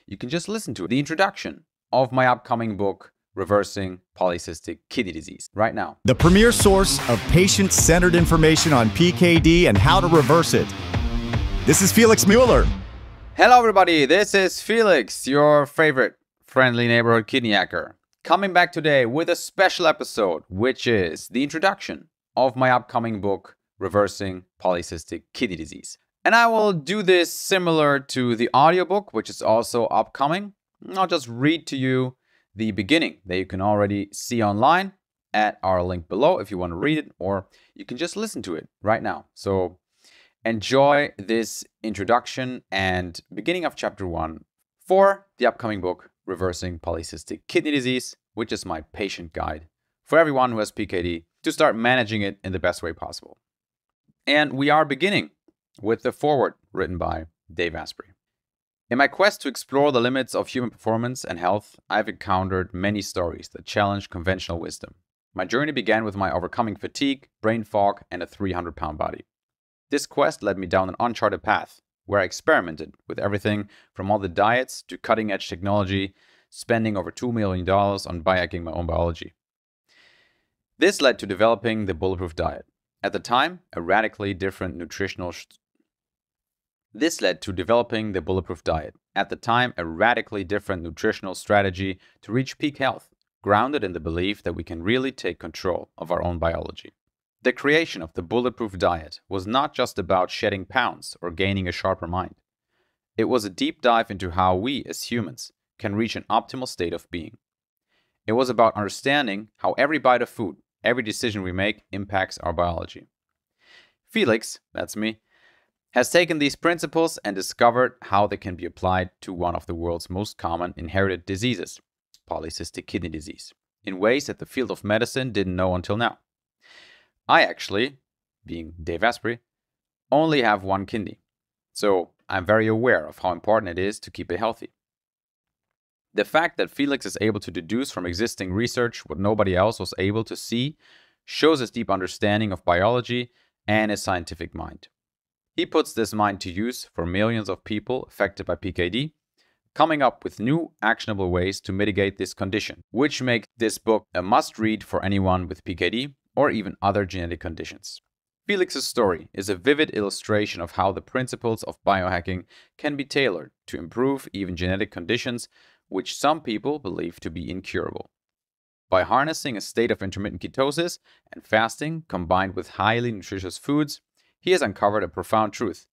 you can just listen to the introduction of my upcoming book, Reversing Polycystic Kidney Disease, right now. The premier source of patient-centered information on PKD and how to reverse it. This is Felix Mueller. Hello everybody, this is Felix, your favorite friendly neighborhood kidney hacker, coming back today with a special episode, which is the introduction of my upcoming book, Reversing Polycystic Kidney Disease. And I will do this similar to the audiobook, which is also upcoming. I'll just read to you the beginning that you can already see online at our link below if you want to read it, or you can just listen to it right now. So enjoy this introduction and beginning of chapter 1 for the upcoming book, Reversing Polycystic Kidney Disease, which is my patient guide for everyone who has PKD to start managing it in the best way possible. And we are beginning with the foreword written by Dave Asprey. In my quest to explore the limits of human performance and health, I've encountered many stories that challenge conventional wisdom. My journey began with my overcoming fatigue, brain fog, and a 300-pound body. This quest led me down an uncharted path where I experimented with everything from all the diets to cutting-edge technology, spending over $2 million on biohacking my own biology. This led to developing the Bulletproof Diet. At the time, a radically different nutritional strategy to reach peak health, grounded in the belief that we can really take control of our own biology. The creation of the Bulletproof Diet was not just about shedding pounds or gaining a sharper mind. It was a deep dive into how we, as humans, can reach an optimal state of being. It was about understanding how every bite of food, every decision we make impacts our biology. Felix, that's me, has taken these principles and discovered how they can be applied to one of the world's most common inherited diseases, polycystic kidney disease, in ways that the field of medicine didn't know until now. I actually, being Dave Asprey, only have one kidney, so I'm very aware of how important it is to keep it healthy. The fact that Felix is able to deduce from existing research what nobody else was able to see shows his deep understanding of biology and his scientific mind. He puts this mind to use for millions of people affected by PKD, coming up with new actionable ways to mitigate this condition, which make this book a must-read for anyone with PKD or even other genetic conditions. Felix's story is a vivid illustration of how the principles of biohacking can be tailored to improve even genetic conditions which some people believe to be incurable. By harnessing a state of intermittent ketosis and fasting combined with highly nutritious foods, he has uncovered a profound truth.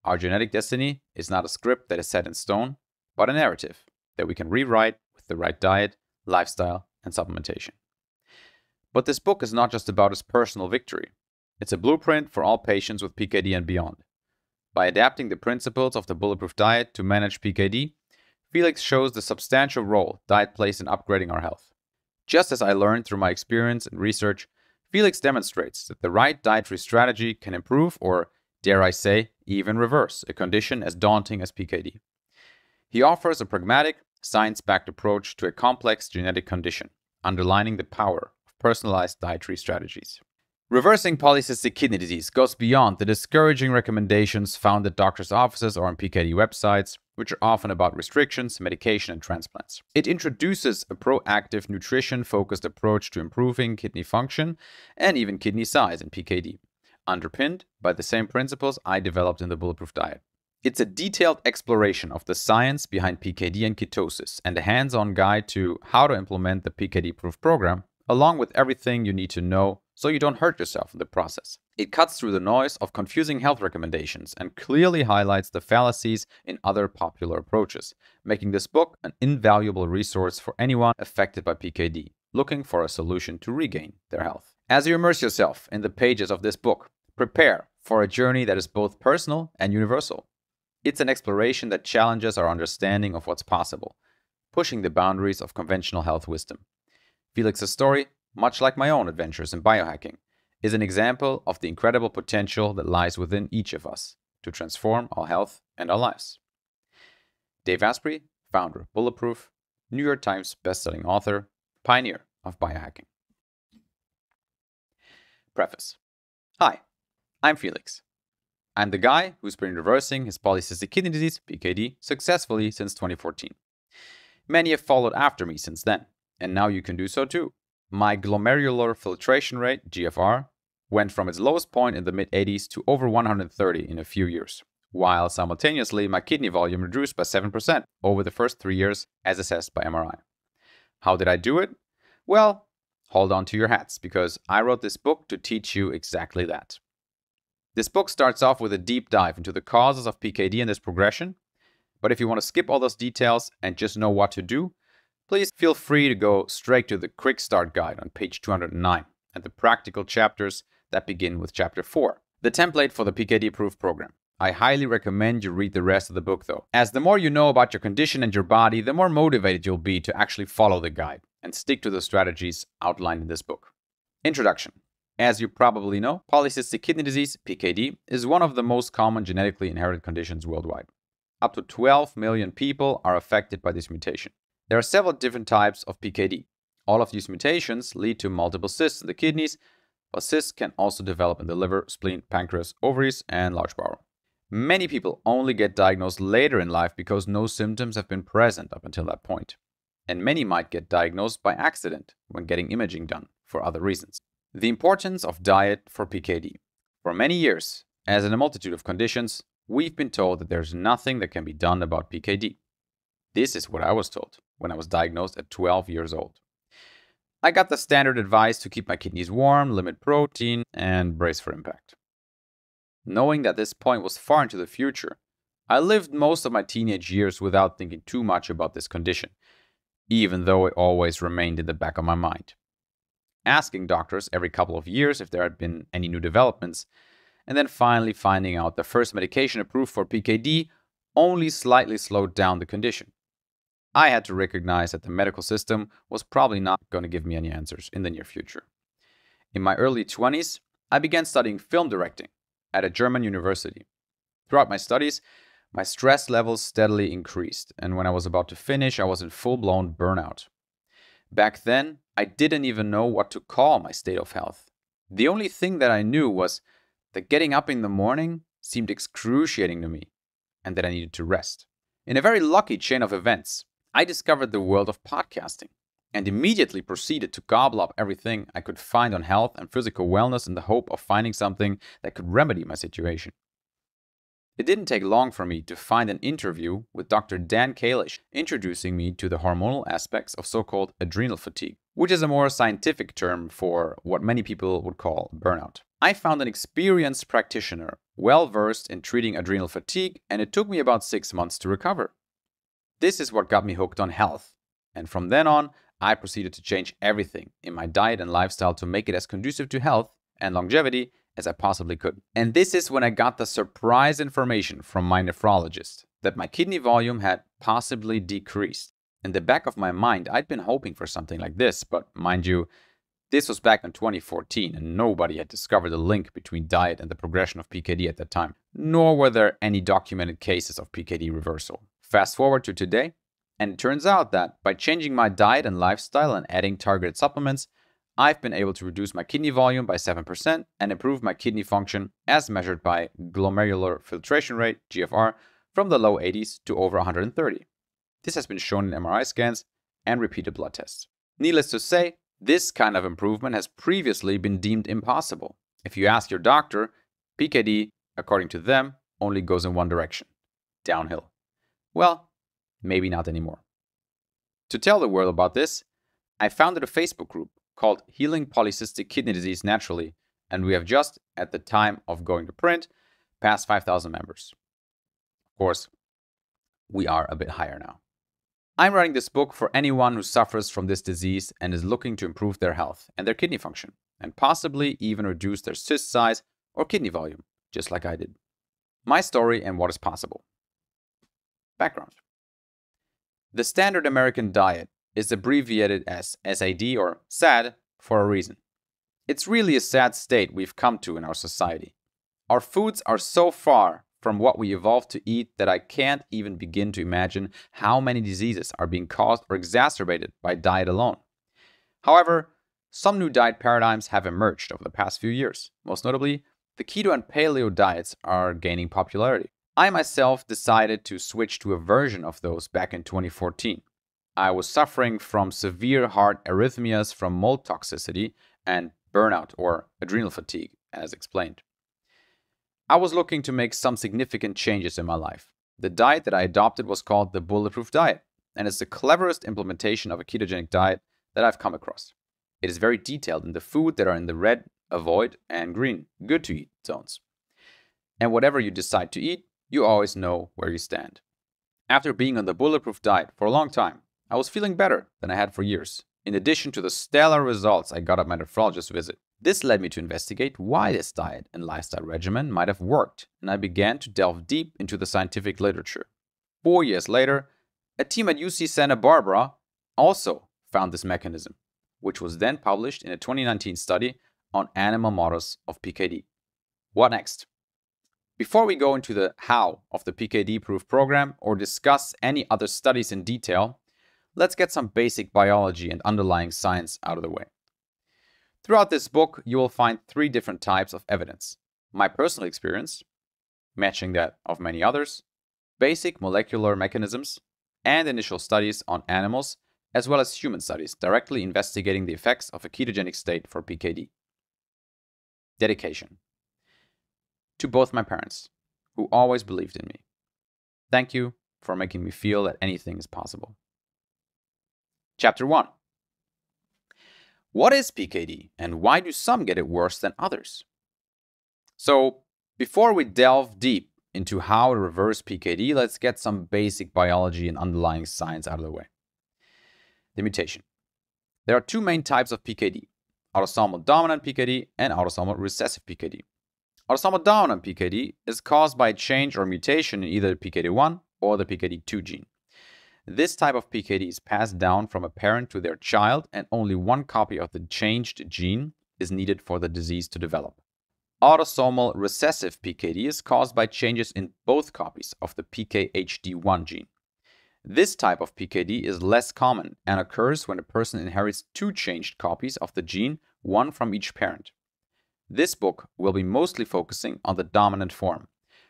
Our genetic destiny is not a script that is set in stone, but a narrative that we can rewrite with the right diet, lifestyle, and supplementation. But this book is not just about his personal victory. It's a blueprint for all patients with PKD and beyond. By adapting the principles of the Bulletproof Diet to manage PKD, Felix shows the substantial role diet plays in upgrading our health. Just as I learned through my experience and research, Felix demonstrates that the right dietary strategy can improve or, dare I say, even reverse a condition as daunting as PKD. He offers a pragmatic, science-backed approach to a complex genetic condition, underlining the power of personalized dietary strategies. Reversing polycystic kidney disease goes beyond the discouraging recommendations found at doctors' offices or on PKD websites, which are often about restrictions, medication, and transplants. It introduces a proactive, nutrition-focused approach to improving kidney function and even kidney size in PKD, underpinned by the same principles I developed in the Bulletproof Diet. It's a detailed exploration of the science behind PKD and ketosis and a hands-on guide to how to implement the PKD Proof program, along with everything you need to know so you don't hurt yourself in the process. It cuts through the noise of confusing health recommendations and clearly highlights the fallacies in other popular approaches, making this book an invaluable resource for anyone affected by PKD, looking for a solution to regain their health. As you immerse yourself in the pages of this book, prepare for a journey that is both personal and universal. It's an exploration that challenges our understanding of what's possible, pushing the boundaries of conventional health wisdom. Felix's story, much like my own adventures in biohacking, is an example of the incredible potential that lies within each of us to transform our health and our lives. Dave Asprey, founder of Bulletproof, New York Times bestselling author, pioneer of biohacking. Preface. Hi, I'm Felix. I'm the guy who's been reversing his polycystic kidney disease, PKD, successfully since 2014. Many have followed after me since then, and now you can do so too. My glomerular filtration rate, GFR, went from its lowest point in the mid-80s to over 130 in a few years, while simultaneously my kidney volume reduced by 7% over the first 3 years as assessed by MRI. How did I do it? Well, hold on to your hats, because I wrote this book to teach you exactly that. This book starts off with a deep dive into the causes of PKD and its progression, but if you want to skip all those details and just know what to do, please feel free to go straight to the Quick Start Guide on page 209 and the practical chapters that begin with chapter 4, the template for the PKD Proof program. I highly recommend you read the rest of the book though, as the more you know about your condition and your body, the more motivated you'll be to actually follow the guide and stick to the strategies outlined in this book. Introduction. As you probably know, Polycystic Kidney Disease, PKD, is one of the most common genetically inherited conditions worldwide. Up to 12 million people are affected by this mutation. There are several different types of PKD. All of these mutations lead to multiple cysts in the kidneys, but cysts can also develop in the liver, spleen, pancreas, ovaries, and large bowel. Many people only get diagnosed later in life because no symptoms have been present up until that point. And many might get diagnosed by accident when getting imaging done for other reasons. The importance of diet for PKD. For many years, as in a multitude of conditions, we've been told that there's nothing that can be done about PKD. This is what I was told when I was diagnosed at 12 years old. I got the standard advice to keep my kidneys warm, limit protein, and brace for impact. Knowing that this point was far into the future, I lived most of my teenage years without thinking too much about this condition, even though it always remained in the back of my mind. Asking doctors every couple of years if there had been any new developments, and then finally finding out the first medication approved for PKD only slightly slowed down the condition. I had to recognize that the medical system was probably not going to give me any answers in the near future. In my early 20s, I began studying film directing at a German university. Throughout my studies, my stress levels steadily increased, and when I was about to finish, I was in full-blown burnout. Back then, I didn't even know what to call my state of health. The only thing that I knew was that getting up in the morning seemed excruciating to me, and that I needed to rest. In a very lucky chain of events, I discovered the world of podcasting and immediately proceeded to gobble up everything I could find on health and physical wellness in the hope of finding something that could remedy my situation. It didn't take long for me to find an interview with Dr. Dan Kalish introducing me to the hormonal aspects of so-called adrenal fatigue, which is a more scientific term for what many people would call burnout. I found an experienced practitioner well-versed in treating adrenal fatigue, and it took me about 6 months to recover. This is what got me hooked on health, and from then on, I proceeded to change everything in my diet and lifestyle to make it as conducive to health and longevity as I possibly could. And this is when I got the surprise information from my nephrologist that my kidney volume had possibly decreased. In the back of my mind, I'd been hoping for something like this, but mind you, this was back in 2014 and nobody had discovered the link between diet and the progression of PKD at that time, nor were there any documented cases of PKD reversal. Fast forward to today, and it turns out that by changing my diet and lifestyle and adding targeted supplements, I've been able to reduce my kidney volume by 7% and improve my kidney function as measured by glomerular filtration rate, GFR, from the low 80s to over 130. This has been shown in MRI scans and repeated blood tests. Needless to say, this kind of improvement has previously been deemed impossible. If you ask your doctor, PKD, according to them, only goes in one direction, downhill. Well, maybe not anymore. To tell the world about this, I founded a Facebook group called Healing Polycystic Kidney Disease Naturally, and we have just, at the time of going to print, passed 5,000 members. Of course, we are a bit higher now. I'm writing this book for anyone who suffers from this disease and is looking to improve their health and their kidney function, and possibly even reduce their cyst size or kidney volume, just like I did. My story and what is possible. Background. The standard American diet is abbreviated as SAD or SAD for a reason. It's really a sad state we've come to in our society. Our foods are so far from what we evolved to eat that I can't even begin to imagine how many diseases are being caused or exacerbated by diet alone. However, some new diet paradigms have emerged over the past few years. Most notably, the keto and paleo diets are gaining popularity. I myself decided to switch to a version of those back in 2014. I was suffering from severe heart arrhythmias from mold toxicity and burnout or adrenal fatigue, as explained. I was looking to make some significant changes in my life. The diet that I adopted was called the Bulletproof Diet, and it's the cleverest implementation of a ketogenic diet that I've come across. It is very detailed in the food that are in the red, avoid, and green, good to eat zones. And whatever you decide to eat, you always know where you stand. After being on the Bulletproof Diet for a long time, I was feeling better than I had for years, in addition to the stellar results I got at my nephrologist visit. This led me to investigate why this diet and lifestyle regimen might have worked, and I began to delve deep into the scientific literature. 4 years later, a team at UC Santa Barbara also found this mechanism, which was then published in a 2019 study on animal models of PKD. What next? Before we go into the how of the PKD proof program or discuss any other studies in detail, let's get some basic biology and underlying science out of the way. Throughout this book, you will find 3 different types of evidence: my personal experience, matching that of many others, basic molecular mechanisms, and initial studies on animals, as well as human studies directly investigating the effects of a ketogenic state for PKD. Dedication. To both my parents, who always believed in me. Thank you for making me feel that anything is possible. Chapter 1. What is PKD and why do some get it worse than others? So, before we delve deep into how to reverse PKD, let's get some basic biology and underlying science out of the way. The mutation. There are 2 main types of PKD: autosomal dominant PKD and autosomal recessive PKD. Autosomal dominant PKD is caused by a change or mutation in either the PKD1 or the PKD2 gene. This type of PKD is passed down from a parent to their child, and only one copy of the changed gene is needed for the disease to develop. Autosomal recessive PKD is caused by changes in both copies of the PKHD1 gene. This type of PKD is less common and occurs when a person inherits 2 changed copies of the gene, one from each parent. This book will be mostly focusing on the dominant form.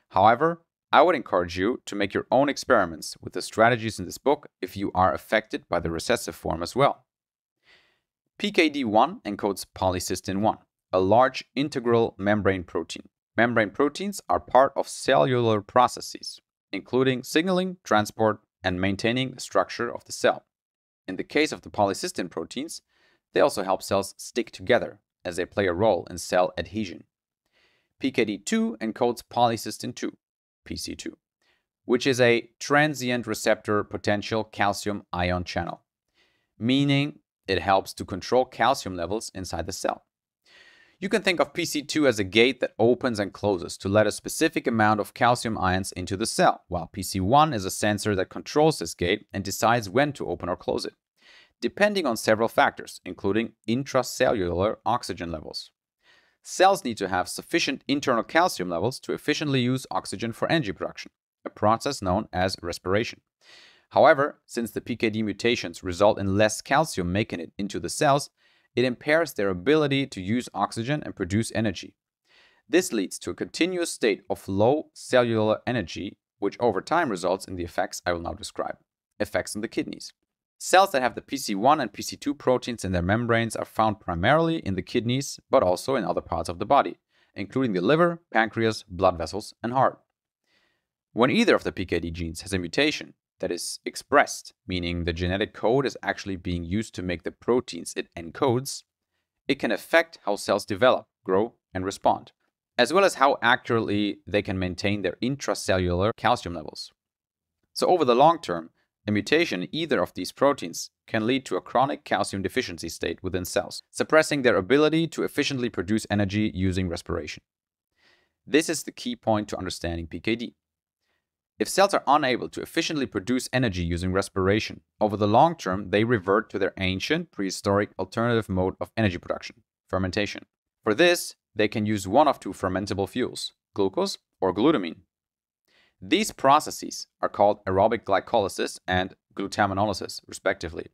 However, I would encourage you to make your own experiments with the strategies in this book if you are affected by the recessive form as well. PKD1 encodes polycystin 1, a large integral membrane protein. Membrane proteins are part of cellular processes, including signaling, transport, and maintaining the structure of the cell. In the case of the polycystin proteins, they also help cells stick together, as they play a role in cell adhesion. PKD2 encodes polycystin 2, PC2, which is a transient receptor potential calcium ion channel, meaning it helps to control calcium levels inside the cell. You can think of PC2 as a gate that opens and closes to let a specific amount of calcium ions into the cell, while PC1 is a sensor that controls this gate and decides when to open or close it, depending on several factors, including intracellular oxygen levels. Cells need to have sufficient internal calcium levels to efficiently use oxygen for energy production, a process known as respiration. However, since the PKD mutations result in less calcium making it into the cells, it impairs their ability to use oxygen and produce energy. This leads to a continuous state of low cellular energy, which over time results in the effects I will now describe. Effects on the kidneys. Cells that have the PC1 and PC2 proteins in their membranes are found primarily in the kidneys, but also in other parts of the body, including the liver, pancreas, blood vessels, and heart. When either of the PKD genes has a mutation that is expressed, meaning the genetic code is actually being used to make the proteins it encodes, it can affect how cells develop, grow, and respond, as well as how accurately they can maintain their intracellular calcium levels. So over the long term, a mutation in either of these proteins can lead to a chronic calcium deficiency state within cells, suppressing their ability to efficiently produce energy using respiration. This is the key point to understanding PKD. If cells are unable to efficiently produce energy using respiration, over the long term, they revert to their ancient prehistoric alternative mode of energy production, fermentation. For this, they can use one of 2 fermentable fuels, glucose or glutamine. These processes are called aerobic glycolysis and glutaminolysis, respectively,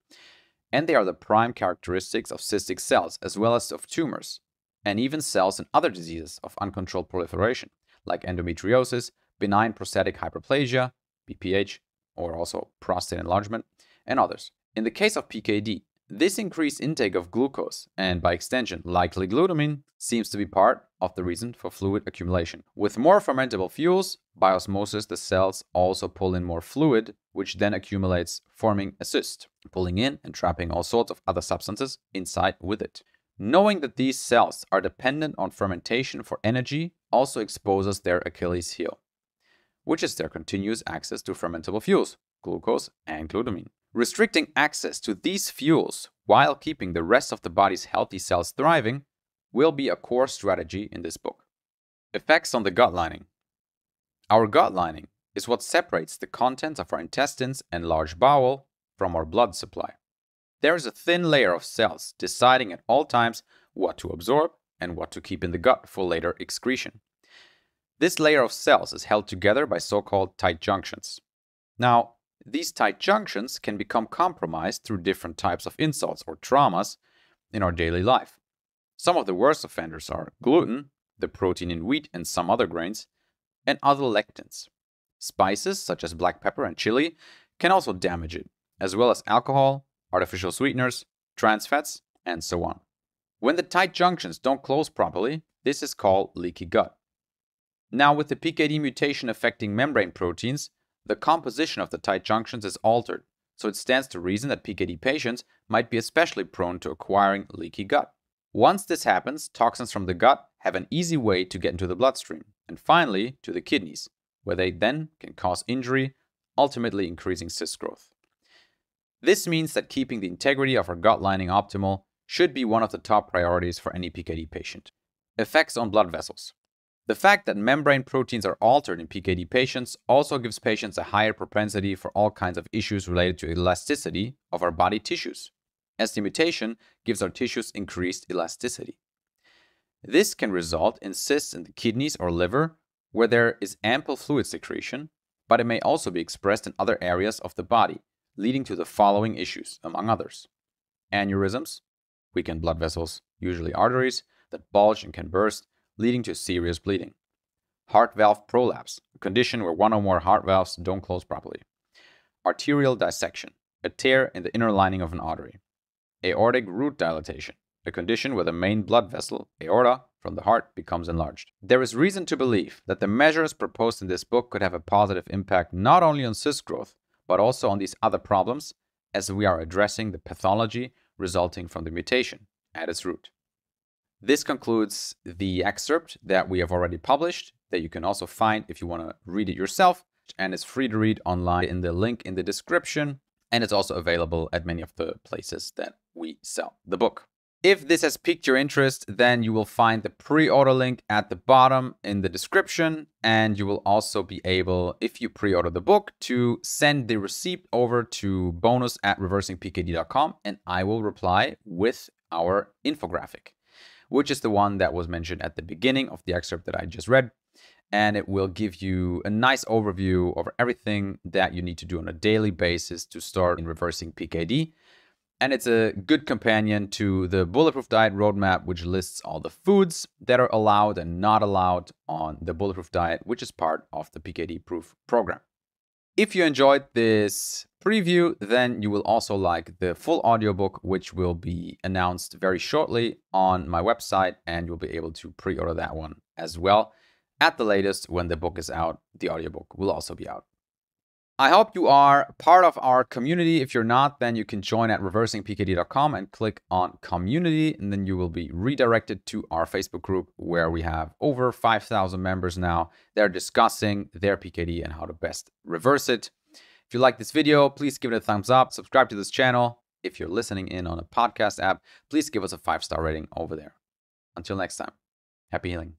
and they are the prime characteristics of cystic cells as well as of tumors, and even cells in other diseases of uncontrolled proliferation, like endometriosis, benign prostatic hyperplasia, BPH, or also prostate enlargement, and others. In the case of PKD, this increased intake of glucose, and by extension likely glutamine, seems to be part of the reason for fluid accumulation. With more fermentable fuels, by osmosis the cells also pull in more fluid, which then accumulates, forming a cyst, pulling in and trapping all sorts of other substances inside with it. Knowing that these cells are dependent on fermentation for energy also exposes their Achilles heel, which is their continuous access to fermentable fuels, glucose and glutamine. Restricting access to these fuels while keeping the rest of the body's healthy cells thriving will be a core strategy in this book. Effects on the gut lining. Our gut lining is what separates the contents of our intestines and large bowel from our blood supply. There is a thin layer of cells deciding at all times what to absorb and what to keep in the gut for later excretion. This layer of cells is held together by so-called tight junctions. Now, these tight junctions can become compromised through different types of insults or traumas in our daily life. Some of the worst offenders are gluten, the protein in wheat and some other grains, and other lectins. Spices such as black pepper and chili can also damage it, as well as alcohol, artificial sweeteners, trans fats, and so on. When the tight junctions don't close properly, this is called leaky gut. Now, with the PKD mutation affecting membrane proteins, the composition of the tight junctions is altered, so it stands to reason that PKD patients might be especially prone to acquiring leaky gut. Once this happens, toxins from the gut have an easy way to get into the bloodstream, and finally to the kidneys, where they then can cause injury, ultimately increasing cyst growth. This means that keeping the integrity of our gut lining optimal should be one of the top priorities for any PKD patient. Effects on blood vessels. The fact that membrane proteins are altered in PKD patients also gives patients a higher propensity for all kinds of issues related to elasticity of our body tissues, as the mutation gives our tissues increased elasticity. This can result in cysts in the kidneys or liver, where there is ample fluid secretion, but it may also be expressed in other areas of the body, leading to the following issues, among others: aneurysms, weakened blood vessels, usually arteries, that bulge and can burst, leading to serious bleeding; heart valve prolapse, a condition where one or more heart valves don't close properly; arterial dissection, a tear in the inner lining of an artery; aortic root dilatation, a condition where the main blood vessel, aorta, from the heart becomes enlarged. There is reason to believe that the measures proposed in this book could have a positive impact not only on cyst growth, but also on these other problems, as we are addressing the pathology resulting from the mutation at its root. This concludes the excerpt that we have already published, that you can also find if you want to read it yourself, and it's free to read online in the link in the description, and it's also available at many of the places that we sell the book. If this has piqued your interest, then you will find the pre-order link at the bottom in the description, and you will also be able, if you pre-order the book, to send the receipt over to bonus@reversingpkd.com, and I will reply with our infographic, which is the one that was mentioned at the beginning of the excerpt that I just read. And it will give you a nice overview of everything that you need to do on a daily basis to start in reversing PKD. And it's a good companion to the Bulletproof Diet roadmap, which lists all the foods that are allowed and not allowed on the Bulletproof Diet, which is part of the PKD Proof program. If you enjoyed this preview, then you will also like the full audiobook, which will be announced very shortly on my website, and you'll be able to pre-order that one as well. At the latest, when the book is out, the audiobook will also be out. I hope you are part of our community. If you're not, then you can join at reversingpkd.com and click on community, and then you will be redirected to our Facebook group, where we have over 5,000 members now. They're discussing their PKD and how to best reverse it. If you like this video, please give it a thumbs up, subscribe to this channel. If you're listening in on a podcast app, please give us a 5-star rating over there. Until next time, happy healing.